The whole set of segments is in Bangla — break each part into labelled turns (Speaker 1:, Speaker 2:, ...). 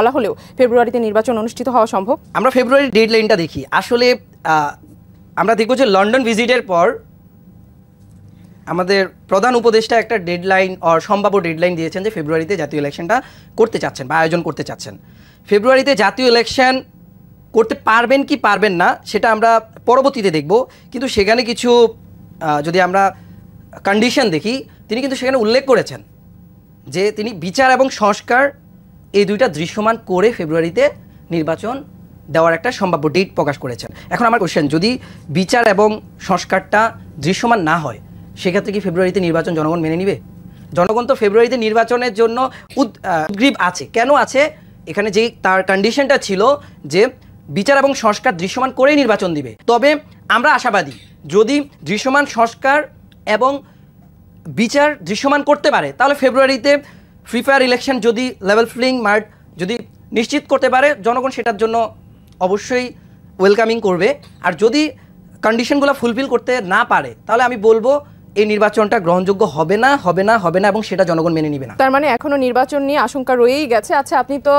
Speaker 1: বলা হলেও ফেব্রুয়ারিতে নির্বাচন অনুষ্ঠিত হওয়া সম্ভব?
Speaker 2: আমরা ফেব্রুয়ারি ডেডলাইনটা দেখি। আসলে আমরা দেখব যে লন্ডন ভিজিটের পর আমাদের প্রধান উপদেষ্টা একটা ডেডলাইন সম্ভাব্য ডেডলাইন দিয়েছেন যে ফেব্রুয়ারিতে জাতীয় ইলেকশনটা করতে চাচ্ছেন বা আয়োজন করতে চাচ্ছেন। ফেব্রুয়ারিতে জাতীয় ইলেকশন করতে পারবেন কি পারবেন না সেটা আমরা পরবর্তীতে দেখব, কিন্তু সেখানে কিছু যদি আমরা কন্ডিশন দেখি, তিনি কিন্তু সেখানে উল্লেখ করেছেন যে তিনি বিচার এবং সংস্কার এই দুইটা দৃশ্যমান করে ফেব্রুয়ারিতে নির্বাচন দেওয়ার একটা সম্ভাব্য ডেট প্রকাশ করেছেন। এখন আমার কোশ্চেন, যদি বিচার এবং সংস্কারটা দৃশ্যমান না হয় সেক্ষেত্রে কি ফেব্রুয়ারিতে নির্বাচন জনগণ মেনে নিবে? জনগণ তো ফেব্রুয়ারিতে নির্বাচনের জন্য উদ্গ্রীব আছে। কেন আছে? এখানে যেই তার কন্ডিশনটা ছিল যে বিচার এবং সংস্কার দৃশ্যমান করেই নির্বাচন দিবে। তবে আমরা আশাবাদী যদি দৃশ্যমান সংস্কার এবং বিচার দৃশ্যমান করতে পারে তাহলে ফেব্রুয়ারিতে ফ্রি ফায়ার ইলেকশন যদি লেভেল প্লেইং মার্ট যদি নিশ্চিত করতে পারে, জনগণ সেটার জন্য অবশ্যই ওয়েলকামিং করবে। আর যদি কন্ডিশনগুলো ফুলফিল করতে না পারে তাহলে আমি বলবো এই নির্বাচনটা গ্রহণযোগ্য হবে না এবং সেটা জনগণ মেনে নিবে না।
Speaker 1: তার মানে এখনো নির্বাচন নিয়ে আশঙ্কা রয়েই গেছে। আচ্ছা, আপনি তো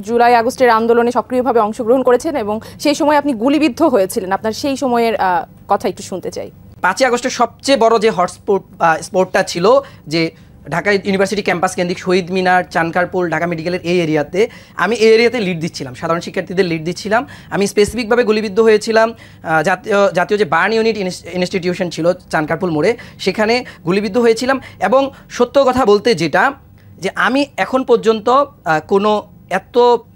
Speaker 1: জুলাই আগস্টের আন্দোলনে সক্রিয়ভাবে অংশগ্রহণ করেছেন এবং সেই সময় আপনি গুলিবিদ্ধ হয়েছিলেন। আপনার সেই সময়ের কথা একটু শুনতে চাই। 5ই আগস্টের সবচেয়ে বড় যে হটস্পট স্পটটা ছিল যে ঢাকা ইউনিভার্সিটি ক্যাম্পাস কেন্দ্রিক শহীদ মিনার, চানকারপুল, ঢাকা মেডিকেলের এই এরিয়াতে, আমি এই এরিয়াতে লিড দিচ্ছিলাম, সাধারণ শিক্ষার্থীদের লিড দিচ্ছিলাম। আমি স্পেসিফিকভাবে গুলিবিদ্ধ হয়েছিলাম জাতীয় যে বার্ন ইউনিট ইনস্টিটিউশন ছিল চানকারপুল মোড়ে, সেখানে গুলিবিদ্ধ হয়েছিলাম। এবং সত্য কথা বলতে যেটা, যে আমি এখন পর্যন্ত কোনো এত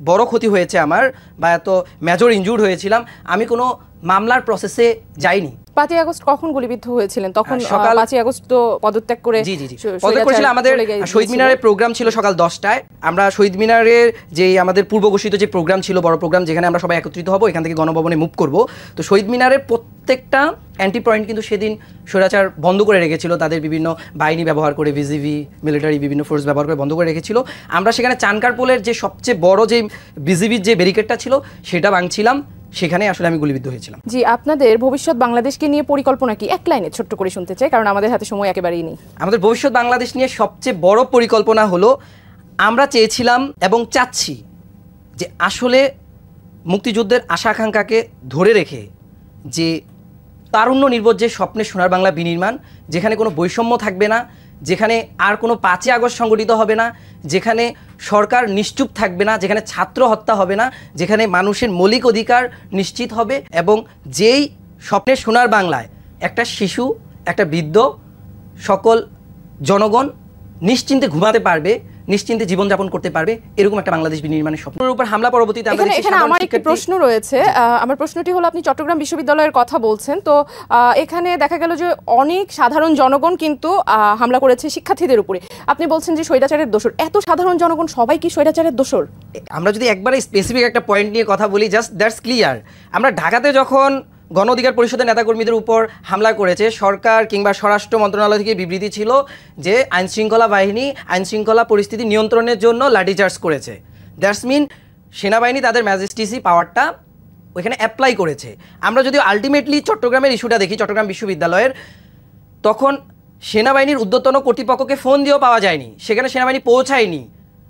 Speaker 1: বড় ক্ষতি হয়েছে আমার বা এত মেজর ইনজুর্ড হয়েছিলাম, আমি কোনো মামলার প্রসেসে যাইনি। 5ই আগস্ট কখন গুলিবিদ্ধ হয়েছিলেন? তখন সকাল 5ই আগস্ট তো পদত্যাগ করে
Speaker 2: পদত্যাগ করেছিল। আমাদের শহীদ মিনারের প্রোগ্রাম ছিল সকাল 10টায়। আমরা শহীদ মিনারের যে আমাদের পূর্ব ঘোষিত যে প্রোগ্রাম ছিল, বড় প্রোগ্রাম, যেখানে আমরা সবাই একত্রিত হব, এখান থেকে গণভবনে মুভ করব। তো শহীদ মিনারের প্রত্যেকটা অ্যান্টি পয়েন্ট কিন্তু সেদিন স্বৈরাচার বন্ধ করে রেখেছিল, তাদের বিভিন্ন বাহিনী ব্যবহার করে, বিজিবি, মিলিটারি বিভিন্ন ফোর্স ব্যবহার করে বন্ধ করে রেখেছিল। আমরা সেখানে চানকারপুলের যে সবচেয়ে বড় যে বিজিবির যে ব্যারিকেডটা ছিল সেটা ভাঙছিলাম, সেখানে আসলে আমি গুলিবিদ্ধ হয়েছিলাম।
Speaker 1: জি, আপনাদের ভবিষ্যৎ বাংলাদেশকে নিয়ে পরিকল্পনা কি? এক লাইনে ছোট্ট করে শুনতে চাই, কারণ আমাদের হাতে সময় একেবারেই নেই।
Speaker 2: আমাদের ভবিষ্যৎ বাংলাদেশ নিয়ে সবচেয়ে বড় পরিকল্পনা হলো, আমরা চেয়েছিলাম এবং চাচ্ছি যে আসলে মুক্তিযুদ্ধের আশা আকাঙ্ক্ষাকে ধরে রেখে যে তারুণ্য নির্ভর যে স্বপ্নের সোনার বাংলা বিনির্মাণ, যেখানে কোনো বৈষম্য থাকবে না, যেখানে আর কোনো 5ই আগস্ট সংগঠিত হবে না, যেখানে সরকার নিশ্চুপ থাকবে না, যেখানে ছাত্র হত্যা হবে না, যেখানে মানুষের মৌলিক অধিকার নিশ্চিত হবে, এবং যেই স্বপ্নের সোনার বাংলায় একটা শিশু, একটা বৃদ্ধ, সকল জনগণ নিশ্চিন্তে ঘুমাতে পারবে, নিশ্চিন্তে জীবনযাপন করতে পারবে, এরকম একটা বাংলাদেশ বিনির্মাণের স্বপ্নের উপর হামলা পরবর্তীতে
Speaker 1: এখানে আমার একটি প্রশ্ন রয়েছে। আমার প্রশ্নটি হলো, আপনি চট্টগ্রাম বিশ্ববিদ্যালয়ের কথা বলছেন, তো এখানে দেখা গেল যে অনেক সাধারণ জনগণ কিন্তু হামলা করেছে শিক্ষার্থীদের উপরে। আপনি বলছেন যে স্বৈরাচারের দোষর। এত সাধারণ জনগণ সবাই কি স্বৈরাচারের দোষর?
Speaker 2: আমরা যদি একবারে স্পেসিফিক একটা পয়েন্ট নিয়ে কথা বলি, জাস্ট দ্যাটস ক্লিয়ার। আমরা ঢাকাতে যখন গণ অধিকার পরিষদের নেতাকর্মীদের উপর হামলা করেছে, সরকার কিংবা স্বরাষ্ট্র মন্ত্রণালয় থেকে বিবৃতি ছিল যে আইনশৃঙ্খলা বাহিনী আইনশৃঙ্খলা পরিস্থিতি নিয়ন্ত্রণের জন্য লাঠিচার্জ করেছে। দ্যাটস মিন সেনাবাহিনী তাদের ম্যাজিস্ট্রেসি পাওয়ারটা ওইখানে অ্যাপ্লাই করেছে। আমরা যদি আলটিমেটলি চট্টগ্রামের ইস্যুটা দেখি, চট্টগ্রাম বিশ্ববিদ্যালয়ের, তখন সেনাবাহিনীর ঊর্ধ্বতন কর্তৃপক্ষকে ফোন দিয়েও পাওয়া যায়নি, সেখানে সেনাবাহিনী পৌঁছায়নি।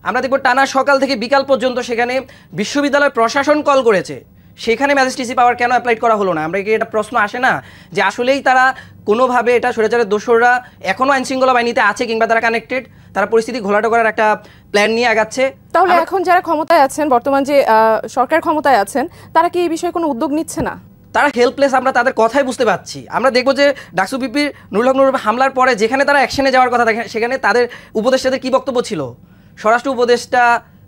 Speaker 2: আমরা দেখব টানা সকাল থেকে বিকাল পর্যন্ত সেখানে বিশ্ববিদ্যালয় প্রশাসন কল করেছে, সেখানে ম্যাজিস্ট্রেসি পাওয়ার কেন অ্যাপ্লাই করা হলো না? আমরা কি এটা প্রশ্ন আসে না যে আসলেই তারা কোনোভাবে এটা স্বৈরাচারের দোসররা এখনও আইনশৃঙ্খলা বাহিনীতে আছে কিংবা তারা কানেক্টেড, তারা পরিস্থিতি ঘোলাটো করার একটা প্ল্যান নিয়ে আগাচ্ছে?
Speaker 1: তাহলে এখন যারা ক্ষমতায় আছেন, বর্তমান যে সরকার ক্ষমতায় আছেন, তারা কি এই বিষয়ে কোনো উদ্যোগ নিচ্ছে না?
Speaker 2: তারা হেল্পলেস, আমরা তাদের কথাই বুঝতে পারছি। আমরা দেখবো যে ডাকসু বিপির নুরুল হক নুরুল হামলার পরে যেখানে তারা অ্যাকশনে যাওয়ার কথা, সেখানে তাদের উপদেষ্টাদের কী বক্তব্য ছিল? স্বরাষ্ট্র উপদেষ্টা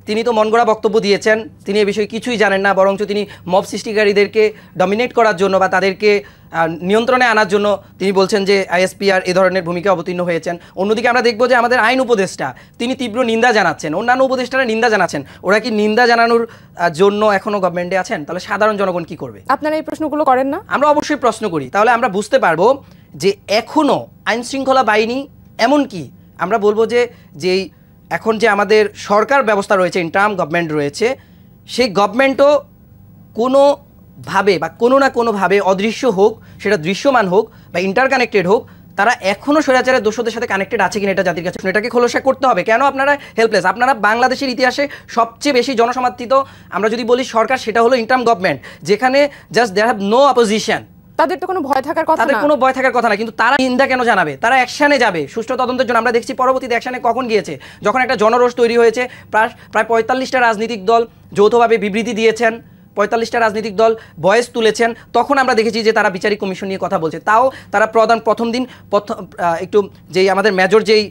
Speaker 2: তিনি তো মনগড়া বক্তব্য দিয়েছেন, তিনি এ বিষয়ে কিছুই জানেন না, বরঞ্চ তিনি মব সৃষ্টিকারীদেরকে ডমিনেট করার জন্য বা তাদেরকে নিয়ন্ত্রণে আনার জন্য তিনি বলছেন যে আইএসপিআর এ ধরনের ভূমিকা অবতীর্ণ হয়েছেন। অন্যদিকে আমরা দেখব যে আমাদের আইন উপদেষ্টা তিনি তীব্র নিন্দা জানাচ্ছেন, অন্যান্য উপদেষ্টারা নিন্দা জানাচ্ছেন। ওরা কি নিন্দা জানানোর জন্য এখনও গভর্নমেন্টে আছেন? তাহলে সাধারণ জনগণ কি করবে?
Speaker 1: আপনারা এই প্রশ্নগুলো করেন না?
Speaker 2: আমরা অবশ্যই প্রশ্ন করি। তাহলে আমরা বুঝতে পারবো যে এখনও আইনশৃঙ্খলা বাহিনী, এমনকি আমরা বলবো যে যেই এখন যে আমাদের সরকার ব্যবস্থা রয়েছে, ইন্টার্ম গভর্নমেন্ট রয়েছে, সেই গভর্নমেন্টও কোনোভাবে বা কোনো না কোনোভাবে অদৃশ্য হোক, সেটা দৃশ্যমান হোক বা ইন্টারকানেক্টেড হোক, তারা এখনো স্বৈরাচারের দোষদের সাথে কানেক্টেড আছে কিনা এটা জাতির কাছে, এটাকে খোলসা করতে হবে। কেন আপনারা হেল্পলেস? আপনারা বাংলাদেশের ইতিহাসে সবচেয়ে বেশি জনসমর্থিত আমরা যদি বলি সরকার, সেটা হলো ইন্টার্ম গভর্নমেন্ট, যেখানে just they have no opposition.
Speaker 1: তাদের তো কোনো ভয় থাকার কথা না,
Speaker 2: তাদের কোনো ভয় থাকার কথা না, কিন্তু তারা নিন্দা কেন জানাবে? তারা অ্যাকশনে যাবে সুষ্ঠু তদন্তের জন্য। আমরা দেখছি পরবর্তীতে অ্যাকশনে কখন গিয়েছে, যখন একটা জনরোষ তৈরি হয়েছে, প্রায় 45টা রাজনৈতিক দল যৌথভাবে বিবৃতি দিয়েছেন, 45টা রাজনৈতিক দল ভয়েস তুলেছেন, তখন আমরা দেখেছি যে তারা বিচারিক কমিশন নিয়ে কথা বলছে। তাও তারা প্রথম দিন একটু যেই আমাদের মেজর যেই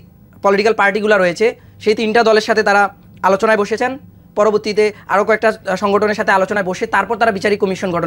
Speaker 2: পলিটিক্যাল পার্টিগুলো রয়েছে সেই 3টা দলের সাথে তারা আলোচনায় বসেছেন, পরবর্তীতে আরও কয়েকটা সংগঠনের সাথে আলোচনায় বসে তারপর তারা বিচারিক কমিশন গঠন